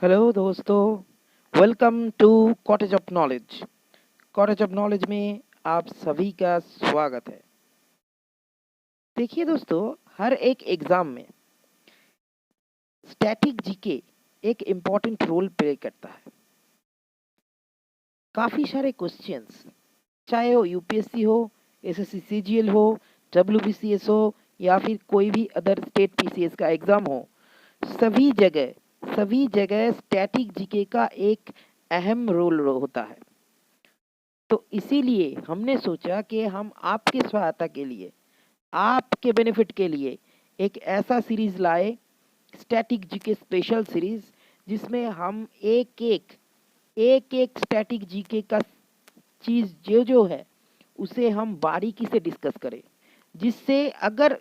Hello दोस्तों, welcome to cottage of knowledge. Cottage of knowledge में आप सभी का स्वागत है। देखिए दोस्तों, हर एक एग्ज़ाम में स्टैटिक जीके एक इम्पॉर्टेंट रोल प्ले करता है। काफ़ी सारे क्वेश्चंस, चाहे वो यूपीएससी हो, एसएससी सीजीएल हो, डब्ल्यूबीसीएस हो या फिर कोई भी अदर स्टेट पीसीएस का एग्ज़ाम हो, सभी जगह स्टैटिक जीके का एक अहम रोल होता है। तो इसीलिए हमने सोचा कि हम आपकी सहायता के लिए, आपके बेनिफिट के लिए एक ऐसा सीरीज़ लाए, स्टैटिक जीके स्पेशल सीरीज़, जिसमें हम एक-एक स्टैटिक जीके का चीज़ जो है, उसे हम बारीकी से डिस्कस करें। जिससे अगर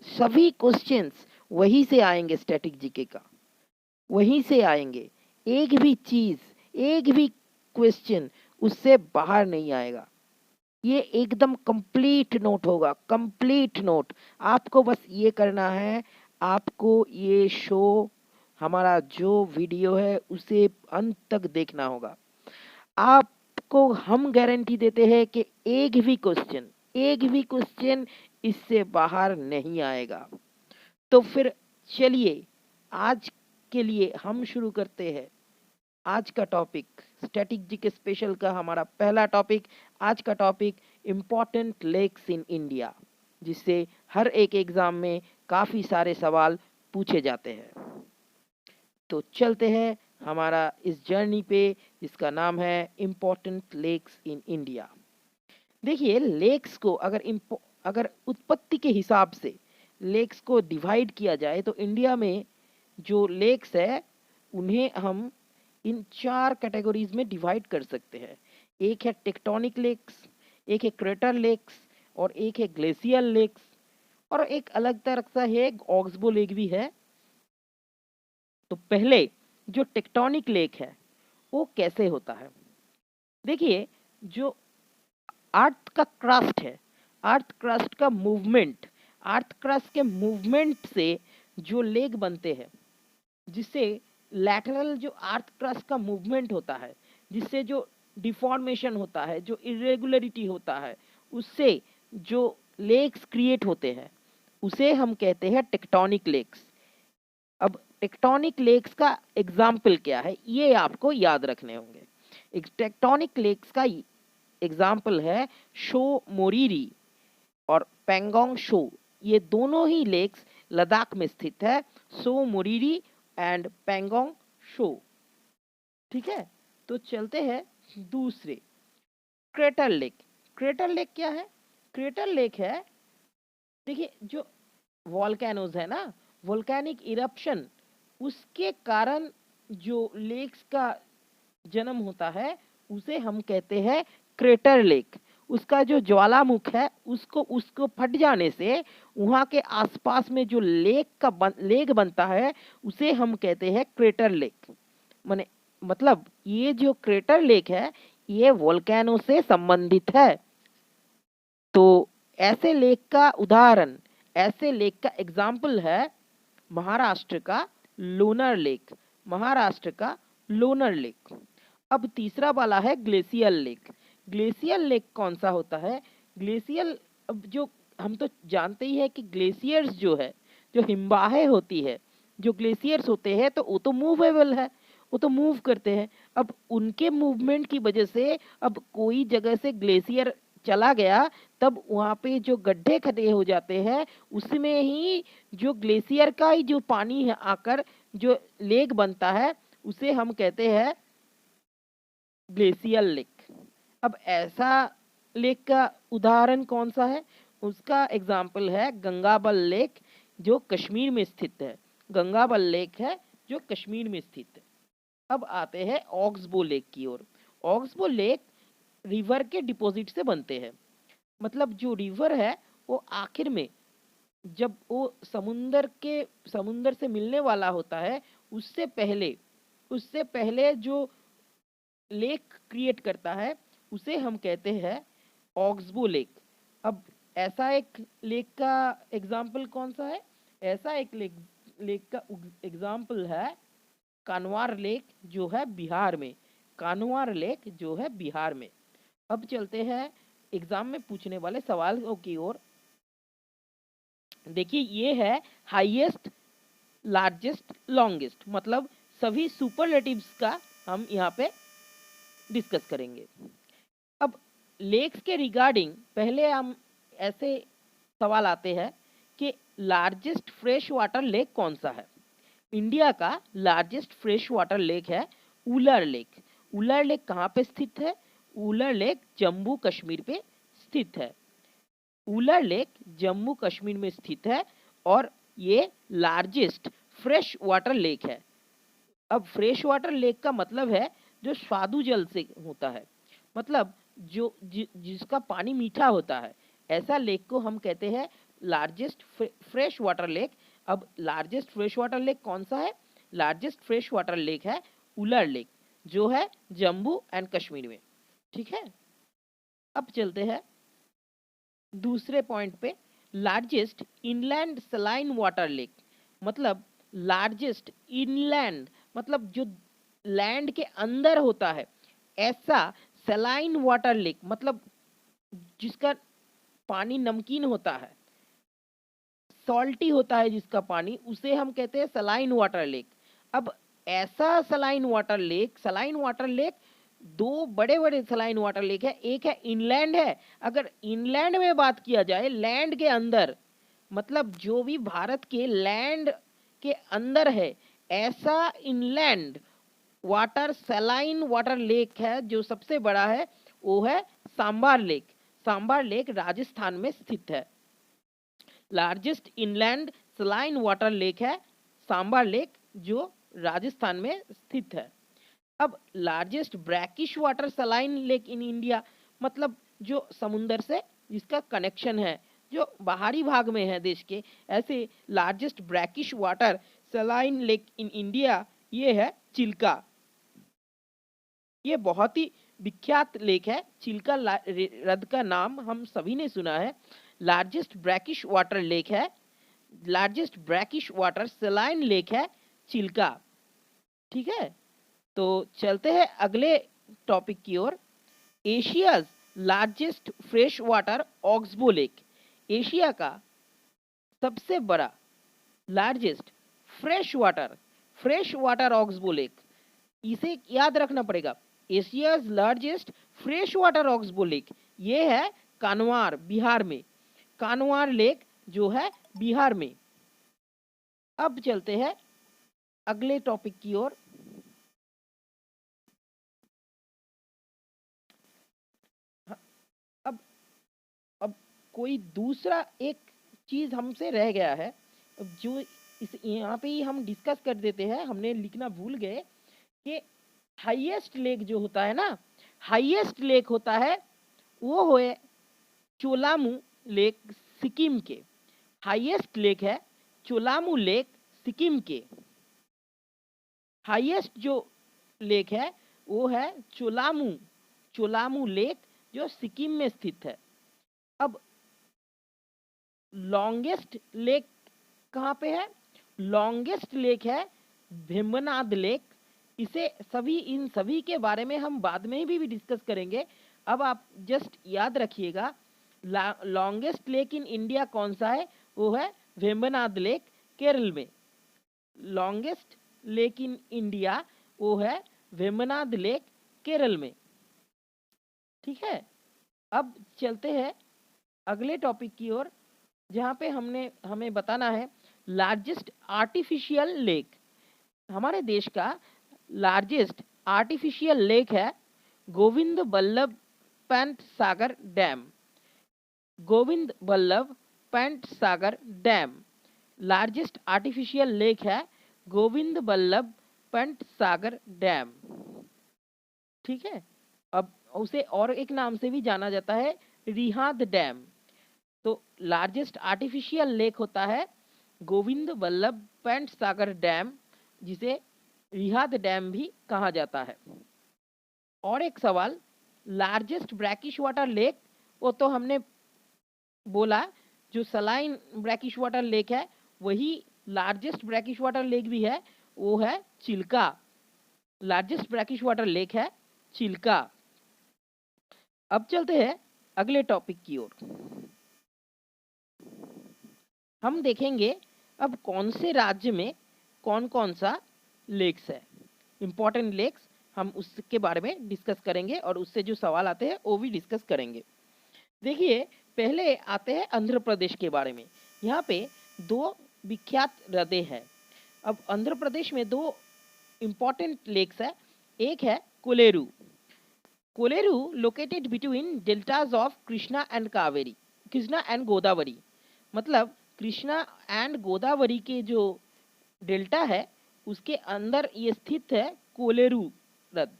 सभी क्वेश्चंस वहीं से आएँगे, स्टैटिक जीके का, वहीं से आएँगे। एक भी चीज़, एक भी क्वेश्चन उससे बाहर नहीं आएगा। ये एकदम कंप्लीट नोट होगा, कंप्लीट नोट। आपको बस ये करना है, आपको ये शो, हमारा जो वीडियो है उसे अंत तक देखना होगा। आपको हम गारंटी देते हैं कि एक भी क्वेश्चन इससे बाहर नहीं आएगा। तो फिर चलिए, आज के लिए हम शुरू करते हैं। आज का टॉपिक स्टैटिक जीके स्पेशल का हमारा पहला टॉपिक, आज का topic important lakes in India, जिससे हर एक एग्जाम में काफ़ी सारे सवाल पूछे जाते हैं। तो चलते हैं हमारा इस जर्नी पे, जिसका नाम है इम्पोर्टेंट लेक्स इन इंडिया। देखिए, लेक्स को अगर उत्पत्ति के हिसाब से लेक्स को डिवाइड किया जाए तो इंडिया में जो लेक्स है उन्हें हम इन 4 कैटेगरीज में डिवाइड कर सकते हैं। एक है टेक्टोनिक लेक्स, एक है क्रेटर लेक्स, और एक है ग्लेशियल लेक्स, और एक अलग तरह सा है ऑक्सबो लेक भी है। तो पहले जो टेक्टोनिक लेक है वो कैसे होता है? देखिए, जो अर्थ का क्रस्ट है, अर्थ क्रस्ट का मूवमेंट, अर्थ क्रस्ट के मूवमेंट से जो लेक बनते हैं, जिससे लैटरल जो अर्थ क्रस्ट का मूवमेंट होता है, जिससे जो डिफॉर्मेशन होता है, जो इरेगुलरिटी होता है, उससे जो लेक्स क्रिएट होते हैं, उसे हम कहते हैं टेक्टोनिक लेक्स। अब टेक्टोनिक लेक्स का एग्जाम्पल क्या है, ये आपको याद रखने होंगे। एक टेक्टोनिक लेक्स का एग्जाम्पल है शो मोरीरी और पेंगोंग शो। ये दोनों ही लेक्स लद्दाख में स्थित है, show Moriri and Pangong show. ठीक है, तो चलते हैं दूसरे, क्रेटर लेक। क्रेटर लेक क्या है? क्रेटर लेक है, देखिए, जो वॉल्केनोज है ना, वोल्केनिक इरप्शन, उसके कारण जो लेक्स का जन्म होता है उसे हम कहते हैं क्रेटर लेक। उसका जो ज्वालामुख है उसको उसको फट जाने से वहाँ के आसपास में जो लेक बनता है उसे हम कहते हैं क्रेटर लेक। माने मतलब ये जो क्रेटर लेक है ये वोल्केनो से संबंधित है। तो ऐसे लेक का उदाहरण, ऐसे लेक का एग्जाम्पल है महाराष्ट्र का लोनार लेक। महाराष्ट्र का लोनार लेक। अब तीसरा वाला है ग्लेशियल लेक। ग्लेशियल लेक कौन सा होता है? ग्लेशियल, अब जो हम तो जानते ही है कि ग्लेशियर्स जो है, जो हिमबाहें होती है, जो ग्लेशियर्स होते हैं तो वो तो मूवेबल है, वो तो मूव करते हैं। अब उनके मूवमेंट की वजह से अब कोई जगह से ग्लेशियर चला गया, तब वहाँ पे जो गड्ढे खड़े हो जाते हैं, उसमें ही जो ग्लेशियर का ही जो पानी है आकर जो लेक बनता है उसे हम कहते हैं ग्लेशियल लेक। अब ऐसा लेक का उदाहरण कौन सा है? उसका एग्जाम्पल है गंगाबल लेक, जो कश्मीर में स्थित है। गंगाबल लेक है जो कश्मीर में स्थित है। अब आते हैं ऑक्सबो लेक की ओर। ऑक्सबो लेक रिवर के डिपॉजिट से बनते हैं। मतलब जो रिवर है वो आखिर में जब वो समुंदर से मिलने वाला होता है, उससे पहले जो लेक क्रिएट करता है उसे हम कहते हैं ऑक्सबो लेक। अब ऐसा एक लेक का एग्जाम्पल कौन सा है? ऐसा एक लेक का एग्जाम्पल है कानवार लेक जो है बिहार में, कानवार लेक जो है बिहार में। अब चलते हैं एग्जाम में पूछने वाले सवालों की ओर। देखिए ये है हाईएस्ट, लार्जेस्ट, लॉन्गेस्ट, मतलब सभी सुपरलेटिव्स का हम यहाँ पे डिस्कस करेंगे। अब लेक्स के रिगार्डिंग पहले हम ऐसे सवाल आते हैं कि लार्जेस्ट फ्रेश वाटर लेक कौन सा है। इंडिया का लार्जेस्ट फ्रेश वाटर लेक है उलर लेक। उलर लेक कहाँ पे स्थित है? उलर लेक जम्मू कश्मीर पे स्थित है। उलर लेक जम्मू कश्मीर में स्थित है और ये लार्जेस्ट फ्रेश वाटर लेक है। अब फ्रेश वाटर लेक का मतलब है जो स्वादु जल से होता है, मतलब जिसका पानी मीठा होता है, ऐसा लेक को हम कहते हैं लार्जेस्ट फ्रेश वाटर लेक। अब लार्जेस्ट फ्रेश वाटर लेक कौन सा है? लार्जेस्ट फ्रेश वाटर लेक है उलर लेक, जो है जम्मू एंड कश्मीर में। ठीक है, अब चलते हैं दूसरे पॉइंट पे। Largest inland saline water lake, मतलब लार्जेस्ट इनलैंड मतलब जो लैंड के अंदर होता है ऐसा सलाइन वाटर लेक, मतलब जिसका पानी नमकीन होता है, सॉल्टी होता है जिसका पानी, उसे हम कहते हैं सलाइन वाटर लेक। अब ऐसा सलाइन वाटर लेक दो बड़े बड़े सलाइन वाटर लेक है। एक है इनलैंड है। अगर इनलैंड में बात किया जाए, लैंड के अंदर, मतलब जो भी भारत के लैंड के अंदर है, ऐसा inland water saline water lake है जो सबसे बड़ा है, वो है सांबार लेक। सांबार लेक राजस्थान में स्थित है। Largest inland saline water lake है सांबार लेक, जो राजस्थान में स्थित है। अब largest brackish water saline lake in India, मतलब जो समुंदर से जिसका कनेक्शन है, जो बाहरी भाग में है देश के, ऐसे largest brackish water saline lake in India ये है चिल्का। ये बहुत ही विख्यात लेक है। चिल्का हृद का नाम हम सभी ने सुना है। लार्जेस्ट ब्रैकिश वाटर लेक है, largest brackish water saline lake है चिल्का। ठीक है, तो चलते हैं अगले टॉपिक की ओर। Asia's largest fresh water oxbow lake, एशिया का सबसे बड़ा largest fresh water oxbow lake, इसे याद रखना पड़ेगा। Asia's largest fresh water oxbow lake ये है कानवार, बिहार में। कानवार लेक जो है बिहार में। अब चलते हैं अगले टॉपिक की ओर। अब कोई दूसरा एक चीज हमसे रह गया है, जो इस यहाँ पे ही हम डिस्कस कर देते हैं। हमने लिखना भूल गए कि हाईएस्ट लेक जो होता है ना, हाईएस्ट लेक होता है वो है चोलामू लेक सिक्किम के। हाईएस्ट लेक है चोलामू लेक सिक्किम के। हाईएस्ट जो लेक है वो है चोलामू लेक जो सिक्किम में स्थित है। अब लॉन्गेस्ट लेक कहाँ पे है? लॉन्गेस्ट लेक है भेम्बनाद लेक। इन सभी के बारे में हम बाद में भी डिस्कस करेंगे। अब आप जस्ट याद रखिएगा, लॉन्गेस्ट लेक इन इंडिया कौन सा है? वो है भेम्बनाद लेक, केरल में। लॉन्गेस्ट लेक इन इंडिया वो है भेम्बनाद लेक, केरल में। ठीक है, अब चलते हैं अगले टॉपिक की ओर, जहाँ पे हमें बताना है लार्जेस्ट आर्टिफिशियल लेक। हमारे देश का लार्जेस्ट आर्टिफिशियल लेक है Govind Ballabh Pant Sagar dam. Govind Ballabh Pant Sagar dam largest artificial lake है गोविंद बल्लभ पंत सागर डैम। ठीक है, अब उसे और एक नाम से भी जाना जाता है रिहांद डैम। तो लार्जेस्ट आर्टिफिशियल लेक होता है गोविंद बल्लभ पंत सागर डैम, जिसे रिहांद डैम भी कहा जाता है। और एक सवाल, लार्जेस्ट ब्रैकिश वाटर लेक, वो तो हमने बोला जो सलाइन ब्रैकिश वाटर लेक है वही लार्जेस्ट ब्रैकिश वाटर लेक भी है, वो है Chilika. Largest brackish water lake है चिल्का। अब चलते हैं अगले टॉपिक की ओर। हम देखेंगे अब कौन से राज्य में कौन कौन सा लेक्स है, इंपॉर्टेंट लेक्स हम उसके बारे में डिस्कस करेंगे और उससे जो सवाल आते हैं वो भी डिस्कस करेंगे। देखिए पहले आते हैं आंध्र प्रदेश के बारे में। यहाँ पे दो विख्यात हृदय है। अब आंध्र प्रदेश में दो इम्पॉर्टेंट लेक्स है। एक है Kolleru. Kolleru located between deltas of Krishna and Godavari. मतलब कृष्णा एंड गोदावरी के जो डेल्टा है उसके अंदर ये स्थित है कोलेरू हृद।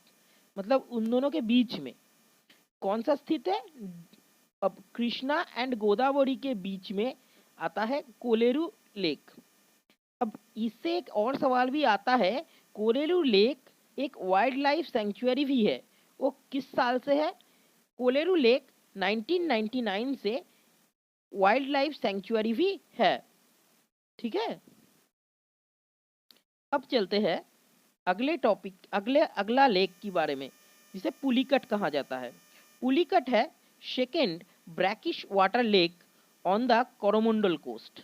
मतलब उन दोनों के बीच में कौन सा स्थित है? अब कृष्णा एंड गोदावरी के बीच में आता है कोलेरू लेक। अब इससे एक और सवाल भी आता है, कोलेरू लेक एक वाइल्ड लाइफ सेंचुरी भी है, वो किस साल से है? कोलेरू लेक 1999 से वाइल्ड लाइफ सेंचुरी भी है। ठीक है, अब चलते हैं अगले टॉपिक, अगला लेक के बारे में जिसे पुलिकट कहा जाता है। पुलिकट है second brackish water lake on the Coromandel coast.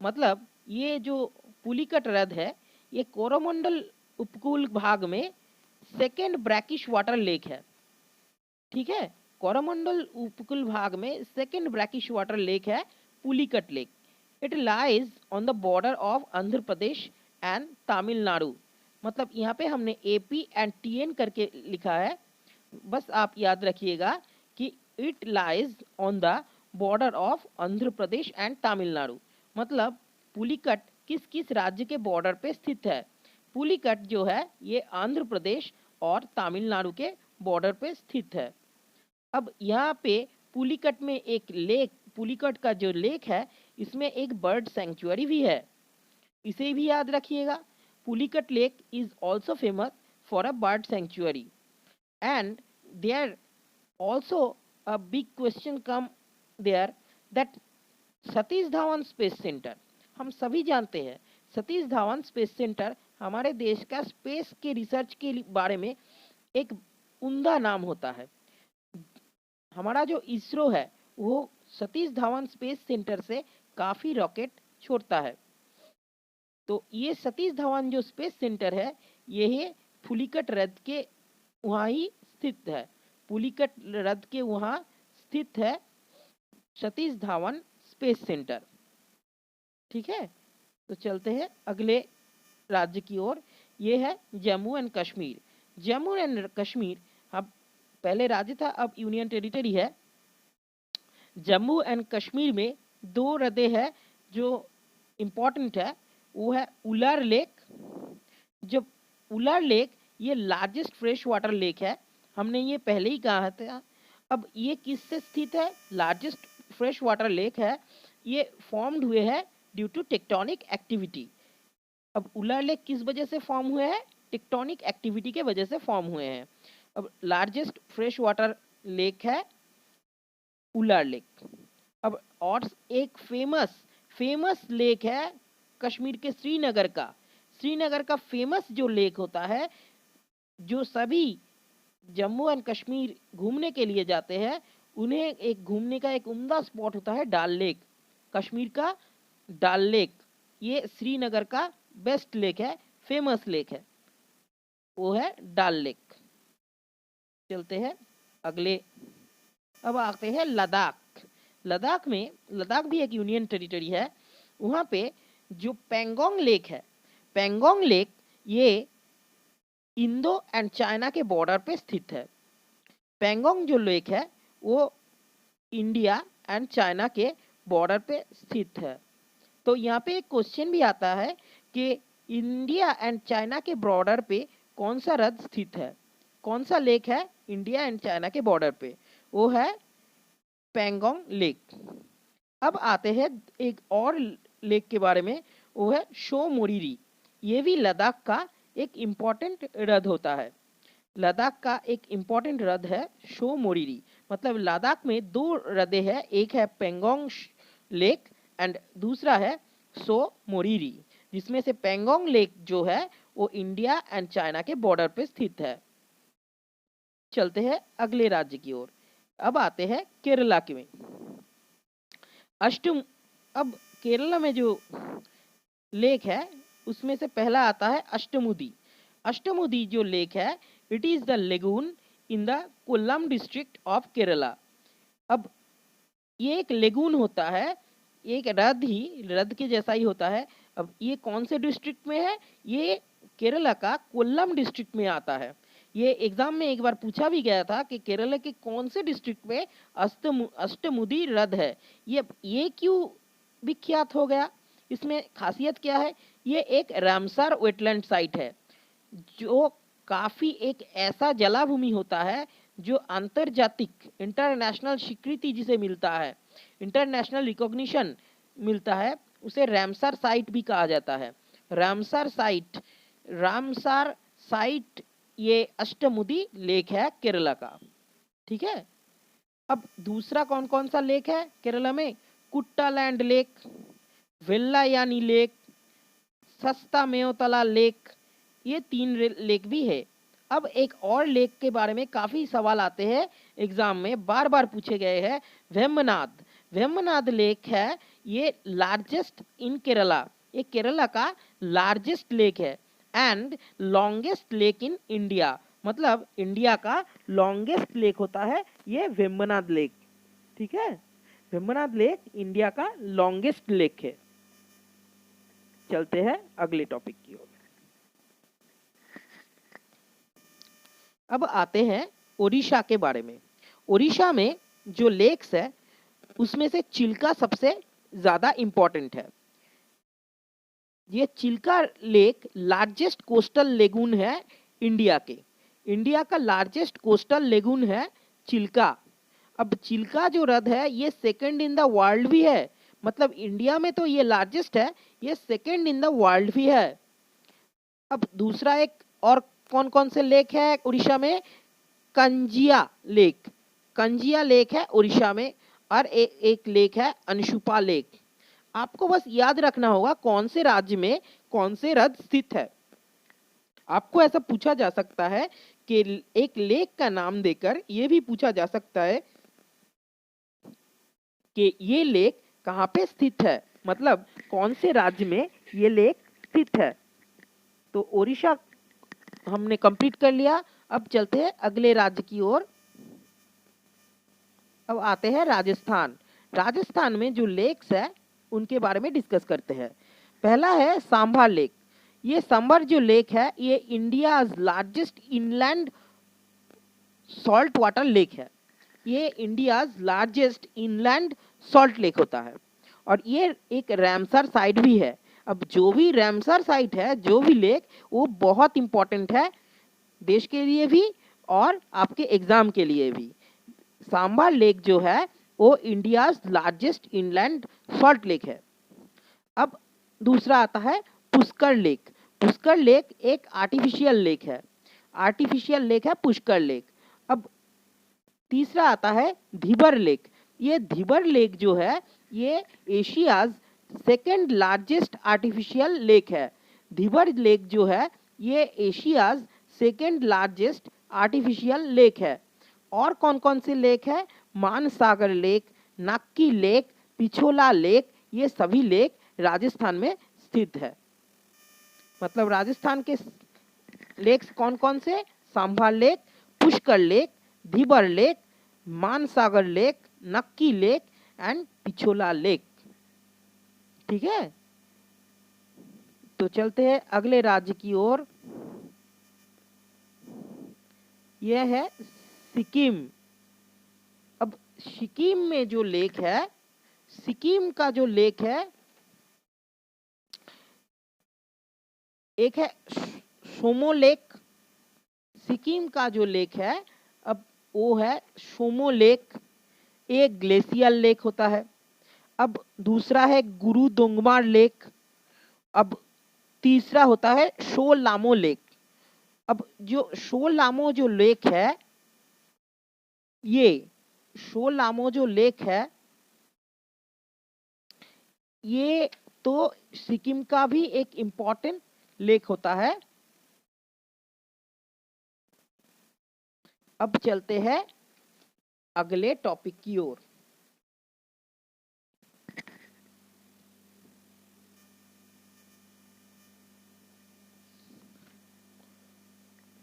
मतलब ये जो पुलिकट हृद है ये कोरोमंडल उपकूल भाग में सेकेंड ब्रैकिश वाटर लेक है। ठीक है, कोरोमंडल उपकूल भाग में सेकेंड ब्रैकिश वाटर लेक है Pulicat lake. It lies on the border of Andhra Pradesh and Tamil Nadu. मतलब यहाँ पे हमने AP एंड TN करके लिखा है, बस आप याद रखिएगा कि it lies on the border of Andhra Pradesh and Tamil Nadu. मतलब पुलिकट किस किस राज्य के बॉर्डर पे स्थित है? पुलिकट जो है ये आंध्र प्रदेश और तमिलनाडु के बॉर्डर पे स्थित है। अब यहाँ पे पुलिकट में एक लेक, पुलिकट का जो लेक है इसमें एक बर्ड सेंचुरी भी है, इसे भी याद रखिएगा। Pulicat lake is also famous for a bird sanctuary and there also a big question come there that Satish Dhawan space centre. हम सभी जानते हैं सतीश धवन स्पेस सेंटर हमारे देश का स्पेस के रिसर्च के बारे में एक उम्दा नाम होता है। हमारा जो इसरो है वो सतीश धवन स्पेस सेंटर से काफ़ी रॉकेट छोड़ता है। तो ये सतीश धवन जो स्पेस सेंटर है ये पुलिकट हृद के वहाँ ही स्थित है। पुलिकट हृद के वहाँ स्थित है सतीश धवन स्पेस सेंटर। ठीक है, तो चलते हैं अगले राज्य की ओर। ये है जम्मू एंड कश्मीर। जम्मू एंड कश्मीर अब पहले राज्य था, अब यूनियन टेरिटरी है। जम्मू एंड कश्मीर में दो हृदय है जो इम्पोर्टेंट है, वो है उलर लेक। जब उलर लेक ये लार्जेस्ट फ्रेश वाटर लेक है, हमने ये पहले ही कहा था। अब ये किससे स्थित है? लार्जेस्ट फ्रेश वाटर लेक है, ये फॉर्म्ड हुए हैं ड्यू टू टेक्टोनिक एक्टिविटी। अब उलर लेक किस वजह से फॉर्म हुए हैं? टेक्टोनिक एक्टिविटी के वजह से फॉर्म हुए हैं। अब लार्जेस्ट फ्रेश वाटर लेक है उलर लेक। अब और एक फेमस लेक है कश्मीर के श्रीनगर का। श्रीनगर का फेमस जो लेक होता है, जो सभी जम्मू एंड कश्मीर घूमने के लिए जाते हैं, उन्हें एक घूमने का एक उम्दा स्पॉट होता है डाल लेक। कश्मीर का डाल लेक ये श्रीनगर का बेस्ट लेक है, फेमस लेक है, वो है डाल लेक। चलते हैं अगले, अब आते हैं लद्दाख। लद्दाख भी एक यूनियन टेरिटरी है। वहाँ पे जो पेंगोंग लेक है, पेंगोंग लेक ये इंडो एंड चाइना के बॉर्डर पे स्थित है। पेंगोंग जो लेक है वो इंडिया एंड चाइना के बॉर्डर पे स्थित है। तो यहाँ पे एक क्वेश्चन भी आता है कि इंडिया एंड चाइना के बॉर्डर पे कौन सा हृद स्थित है? कौन सा लेक है इंडिया एंड चाइना के बॉर्डर पे? वो है पेंगोंग लेक। अब आते हैं एक और लेक के बारे में, वो है शो मोरिरी। ये भी लद्दाख का एक इम्पॉर्टेंट हृद होता है। लद्दाख का एक इम्पॉर्टेंट हृद है शो मोरिरी। मतलब लद्दाख में दो हृदय है, एक है पेंगोंग लेक एंड दूसरा है शो मोरिरी, जिसमें से पेंगोंग लेक जो है वो इंडिया एंड चाइना के बॉर्डर पे स्थित है। चलते हैं अगले राज्य की ओर। अब आते हैं केरला के में। अष्टम अब केरला में जो लेक है उसमें से पहला आता है अष्टमुदी। अष्टमुदी जो लेक है, it is the lagoon in the Kollam district of Kerala. अब ये एक लेगून होता है, एक रद के जैसा ही होता है। अब ये कौन से डिस्ट्रिक्ट में है? ये केरला का कोल्लम डिस्ट्रिक्ट में आता है। ये एग्जाम में एक बार पूछा भी गया था कि केरला के कौन से डिस्ट्रिक्ट में अष्टमुदी हृद है। ये क्यों विख्यात हो गया? इसमें खासियत क्या है? ये एक रामसर वेटलैंड साइट है, जो काफी एक ऐसा जलाभूमि होता है जो अंतर्जातिक इंटरनेशनल स्वीकृति जिसे मिलता है, इंटरनेशनल रिकॉग्निशन मिलता है, उसे रामसर साइट भी कहा जाता है। रामसर साइट ये अष्टमुदी लेक है केरला का। ठीक है। अब दूसरा कौन कौन सा लेक है केरला में? कुट्टालैंड लेक, वेल्लायानी लेक, सस्ता मेयोतला लेक, ये 3 लेक भी है। अब एक और लेक के बारे में काफी सवाल आते हैं एग्जाम में, बार बार पूछे गए हैं। वेम्बनाद लेक है, ये लार्जेस्ट इन केरला, ये केरला का लार्जेस्ट लेक है and longest lake in India. मतलब इंडिया का लॉन्गेस्ट लेक होता है ये वेम्बनाद लेक। ठीक है, वेम्बनाद लेक इंडिया का लॉन्गेस्ट लेक है। चलते हैं अगले टॉपिक की ओर। अब आते हैं ओडिशा के बारे में। ओडिशा में जो लेक्स है उसमें से चिल्का सबसे ज्यादा इंपॉर्टेंट है। ये Chilika lake largest coastal lagoon है इंडिया के। इंडिया का लार्जेस्ट कोस्टल लेगून है चिल्का। अब चिल्का जो हृद है ये सेकंड इन द वर्ल्ड भी है। मतलब इंडिया में तो ये लार्जेस्ट है, ये सेकंड इन द वर्ल्ड भी है। अब दूसरा एक और कौन कौन से लेक है उड़ीसा में? कंजिया लेक है उड़ीसा में, और एक लेक है अंशुपा लेक। आपको बस याद रखना होगा कौन से राज्य में कौन से हृद स्थित है। आपको ऐसा पूछा जा सकता है कि एक लेक का नाम देकर यह भी पूछा जा सकता है कि ये लेक कहाँ पे स्थित है, मतलब कौन से राज्य में ये लेक स्थित है। तो ओडिशा हमने कंप्लीट कर लिया। अब चलते हैं अगले राज्य की ओर। अब आते हैं राजस्थान। राजस्थान में जो लेक्स है उनके बारे में डिस्कस करते हैं। पहला है सांभर लेक। ये सांभर जो लेक है ये India largest inland salt water lake है। ये India largest inland salt lake होता है और ये एक रामसर साइट भी है। अब जो भी रामसर साइट है, जो भी लेक, वो बहुत इंपॉर्टेंट है देश के लिए भी और आपके एग्जाम के लिए भी। सांभर लेक जो है वो India largest inland salt lake है। अब दूसरा आता है पुष्कर लेक। पुष्कर लेक एक आर्टिफिशियल लेक है पुष्कर लेक। अब तीसरा आता है धीबर लेक। ये धीबर लेक जो है ये Asia's second largest artificial lake है। धीबर लेक जो है ये Asia's second largest artificial lake है। और कौन कौन से लेक है? Mansagar lake, Nakki lake, Pichola lake, ये सभी लेक राजस्थान में स्थित है। मतलब राजस्थान के लेक्स कौन कौन से? Sambhar lake, Pushkar lake, Dhebar lake, Mansagar lake, Nakki lake and Pichola lake. ठीक है, तो चलते हैं अगले राज्य की ओर। यह है सिक्किम। अब सिक्किम में जो लेक है, सिक्किम का जो लेक है एक है सोमो लेक। सिक्किम का जो लेक है अब वो है सोमो लेक, एक ग्लेशियल लेक होता है। अब दूसरा है गुरु दोंगमार लेक। अब तीसरा होता है शो लामो लेक। अब जो शो लामो जो लेक है, ये शो लामो जो लेक है ये तो सिक्किम का भी एक इम्पॉर्टेंट लेक होता है। अब चलते हैं अगले टॉपिक की ओर।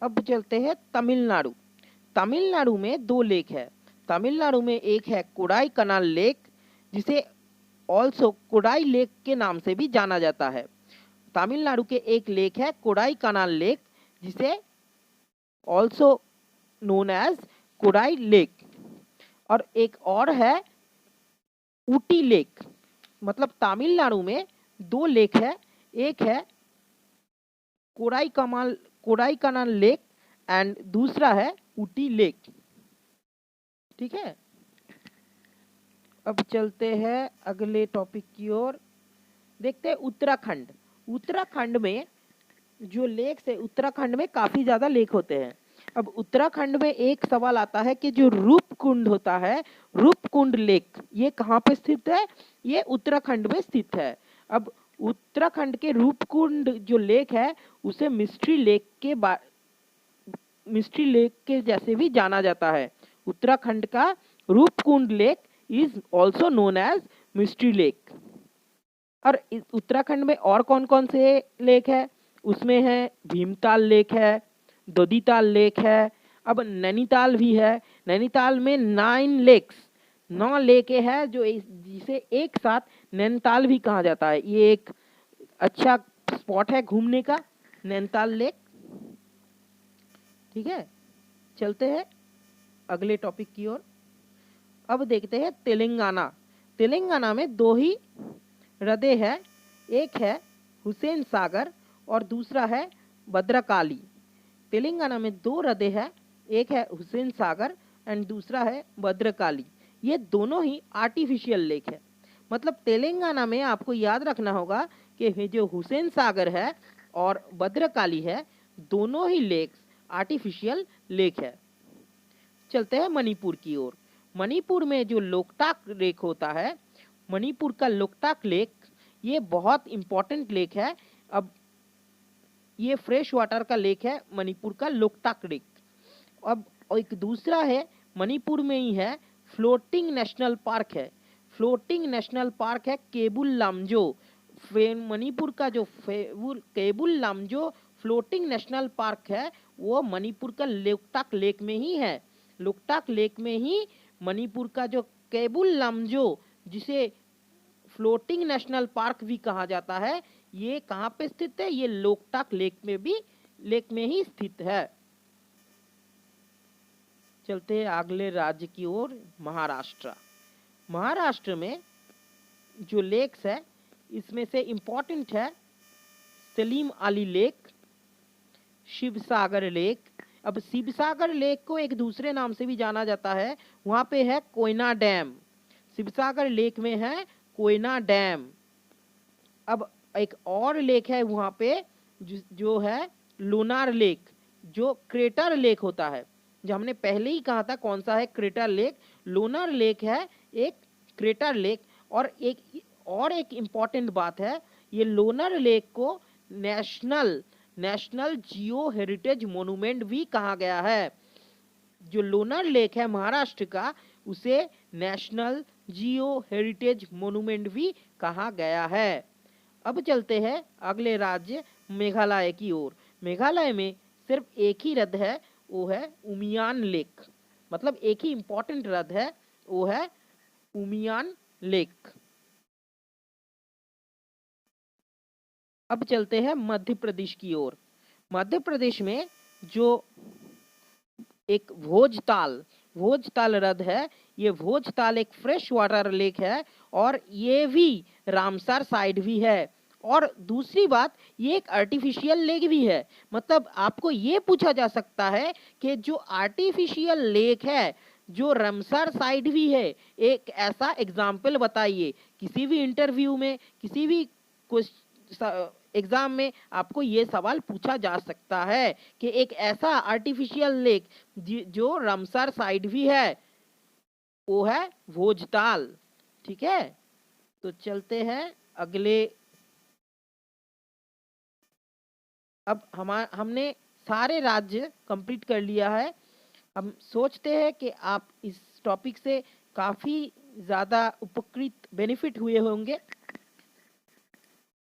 अब चलते हैं तमिलनाडु। तमिलनाडु में दो लेक है। तमिलनाडु में एक है कोडाई कनाल लेक, जिसे ऑल्सो कोडाई लेक के नाम से भी जाना जाता है। तमिलनाडु के एक लेक है कोडाई कनाल लेक, जिसे also known as Kodai lake. और एक और है ऊटी लेक। मतलब तमिलनाडु में दो लेक है, एक है कोडाई कनाल लेक एंड दूसरा है ऊटी लेक। ठीक है, अब चलते हैं अगले टॉपिक की ओर। देखते हैं उत्तराखंड। उत्तराखंड में जो लेक्स है, उत्तराखंड में काफी ज्यादा लेक होते हैं। अब उत्तराखंड में एक सवाल आता है कि जो रूपकुंड होता है, रूपकुंड लेक, ये कहाँ पे स्थित है? ये उत्तराखंड में स्थित है। अब उत्तराखंड के रूपकुंड जो लेक है, उसे मिस्ट्री लेक के जैसे भी जाना जाता है। उत्तराखंड का Roopkund lake is also known as mystery lake. और उत्तराखंड में और कौन कौन से लेक है? उसमें है भीमताल लेक है, दोदीताल लेक है, अब नैनीताल भी है। नैनीताल में 9 लेक है, जो जिसे एक साथ नैनीताल भी कहा जाता है। ये एक अच्छा स्पॉट है घूमने का, नैनीताल लेक। ठीक है, चलते हैं अगले टॉपिक की ओर। अब देखते हैं तेलंगाना। तेलंगाना में दो ही हृदय है, एक है हुसैन सागर और दूसरा है भद्रकाली। तेलंगाना में दो हृदय है, एक है हुसैन सागर एंड दूसरा है भद्रकाली। ये दोनों ही आर्टिफिशियल लेक है। मतलब तेलंगाना में आपको याद रखना होगा कि जो हुसैन सागर है और भद्रकाली है, दोनों ही लेक्स आर्टिफिशियल लेक है। चलते हैं मणिपुर की ओर। मणिपुर में जो लोकटाक लेक होता है, मणिपुर का लोकटाक लेक, ये बहुत इंपॉर्टेंट लेक है। अब ये फ्रेश वाटर का लेक है, मणिपुर का लोकटाक लेक। अब एक दूसरा है, मणिपुर में ही है, फ्लोटिंग नेशनल पार्क है। फ्लोटिंग नेशनल पार्क है केबुल लामजो। मणिपुर का जो Keibul Lamjao floating national park है, वो मणिपुर का लोकटाक लेक में ही है। लोकटाक लेक में ही मणिपुर का जो केबुल लामजो, जिसे फ्लोटिंग नेशनल पार्क भी कहा जाता है, ये कहाँ पे स्थित है? ये लोकटाक लेक में ही स्थित है। चलते हैं अगले राज्य की ओर, महाराष्ट्र। महाराष्ट्र में जो लेक्स है, इसमें से इंपॉर्टेंट है सलीम अली लेक, शिवसागर लेक। अब शिवसागर लेक को एक दूसरे नाम से भी जाना जाता है, वहां पे है कोयना डैम। शिवसागर लेक में है कोयना डैम। अब एक और लेक है वहां पे, जो है लोनार लेक, जो क्रेटर लेक होता है। जो हमने पहले ही कहा था कौन सा है, क्रेटर लेक। लोनार लेक है एक क्रेटर लेक। और एक इम्पॉर्टेंट बात है, ये लोनार लेक को नेशनल जियो हेरिटेज मोन्यूमेंट भी कहा गया है। जो लोनार लेक है महाराष्ट्र का, उसे नेशनल जियो हेरिटेज मोन्यूमेंट भी कहा गया है। अब चलते हैं अगले राज्य मेघालय की ओर। मेघालय में सिर्फ एक ही ह्रद है, वो है उमियान लेक। मतलब एक ही इंपॉर्टेंट ह्रद है, वो है उमियान लेक। अब चलते हैं मध्य प्रदेश की ओर। मध्य प्रदेश में जो एक भोजताल ह्रद है, ये भोजताल एक फ्रेश वाटर लेक है और ये भी रामसर साइड भी है। और दूसरी बात, ये एक आर्टिफिशियल लेक भी है। मतलब आपको ये पूछा जा सकता है कि जो आर्टिफिशियल लेक है, जो रामसर साइड भी है, एक ऐसा एग्जाम्पल बताइए। किसी भी इंटरव्यू में, किसी भी एग्जाम में आपको ये सवाल पूछा जा सकता है कि एक ऐसा आर्टिफिशियल लेक जो रामसर साइड भी है, वो है भोजताल। ठीक है, तो चलते हैं अगले। अब हमने सारे राज्य कंप्लीट कर लिया है। हम सोचते हैं कि आप इस टॉपिक से काफ़ी ज़्यादा उपकृत बेनिफिट हुए होंगे।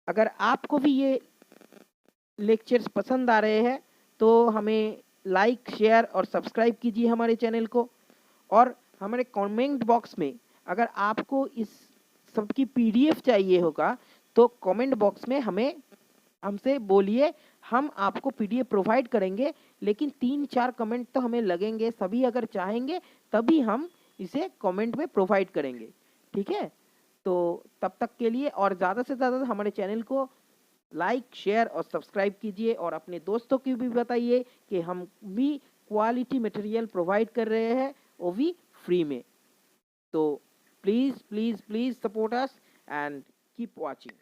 अगर आपको भी ये लेक्चर्स पसंद आ रहे हैं तो हमें लाइक, शेयर और सब्सक्राइब कीजिए हमारे चैनल को। और हमारे कमेंट बॉक्स में अगर आपको इस सब की पीडीएफ चाहिए होगा तो कमेंट बॉक्स में हमसे बोलिए, हम आपको पीडीएफ प्रोवाइड करेंगे। लेकिन 3-4 कमेंट तो हमें लगेंगे, सभी अगर चाहेंगे तभी हम इसे कमेंट में प्रोवाइड करेंगे, ठीक है। तो तब तक के लिए और ज़्यादा से ज़्यादा हमारे चैनल को लाइक, शेयर और सब्सक्राइब कीजिए और अपने दोस्तों की भी बताइए कि हम भी क्वालिटी मटेरियल प्रोवाइड कर रहे हैं, वो भी फ्री में। तो please please please support us and keep watching.